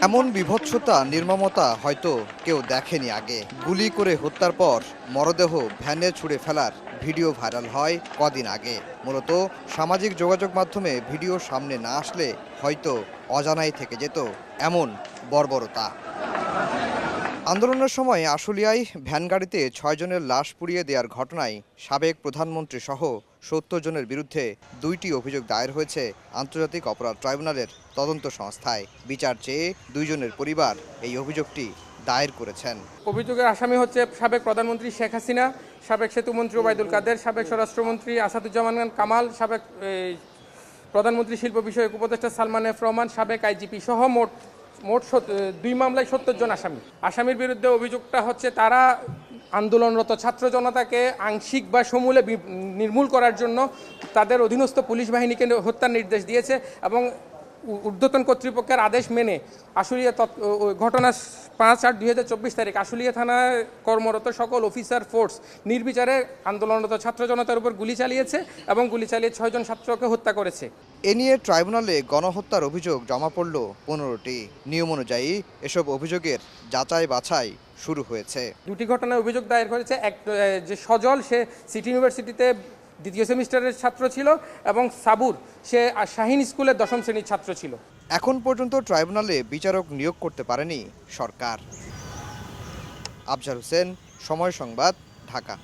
এমন বীভৎসতা নির্মমতা হয়তো কেউ দেখেনি আগে। গুলি করে হত্যার পর মরদেহ ভ্যানে ছুঁড়ে ফেলার ভিডিও ভাইরাল হয় কদিন আগে। মূলত সামাজিক যোগাযোগ মাধ্যমে ভিডিও সামনে না আসলে হয়তো অজানাই থেকে যেত এমন বর্বরতা। আন্দোলনের সময় আশুলিয়ায় ভ্যানগাড়িতে ৬ জনের লাশ পুড়িয়ে দেওয়ার ঘটনায় সাবেক প্রধানমন্ত্রী সহ ৭০ জনের বিরুদ্ধে ২টি অভিযোগ দায়ের হয়েছে আন্তর্জাতিক অপরাধ ট্রাইব্যুনালের তদন্ত সংস্থায়। বিচার চেয়ে ২ জনের পরিবার এই অভিযোগটি দায়ের করেছেন। অভিযোগের আসামি হচ্ছে সাবেক প্রধানমন্ত্রী শেখ হাসিনা, সাবেক সেতুমন্ত্রী ওবায়দুল কাদের, সাবেক স্বরাষ্ট্রমন্ত্রী আসাদুজ্জামান কামাল, সাবেক প্রধানমন্ত্রী শিল্প বিষয়ক উপদেষ্টা সালমান এফ রহমান, সাবেক আইজিপি সহ মোট ২ মামলায় ৭০ জন আসামি। আসামির বিরুদ্ধে অভিযোগটা হচ্ছে তারা আন্দোলনরত ছাত্র জনতাকে আংশিক বা সমূলে নির্মূল করার জন্য তাদের অধীনস্থ পুলিশ বাহিনীকে হত্যার নির্দেশ দিয়েছে এবং ঊর্ধ্বতন কর্তৃপক্ষের আদেশ মেনে আশুলিয়া ঘটনা ৫/৮/২০২৪ তারিখ আশুলিয়া থানায় কর্মরত সকল অফিসার ফোর্স নির্বিচারে আন্দোলনরত ছাত্র জনতার উপর গুলি চালিয়েছে এবং গুলি চালিয়ে ৬ জন ছাত্রকে হত্যা করেছে। এ নিয়ে ট্রাইব্যুনালে গণহত্যার অভিযোগ জমা পড়ল ১৫টি। নিয়ম অনুযায়ী এসব অভিযোগের যাচাই বাছাই শুরু হয়েছে। ২টি ঘটনায় অভিযোগ দায়ের করেছে। এক যে সজল, সে সিটি ইউনিভার্সিটিতে ২য় সেমিস্টারের ছাত্র ছিল এবং সাবুর, সে শাহিন স্কুলের ১০ম শ্রেণীর ছাত্র ছিল। এখন পর্যন্ত ট্রাইব্যুনালে বিচারক নিয়োগ করতে পারেনি সরকার। আফজাল হোসেন, সময় সংবাদ, ঢাকা।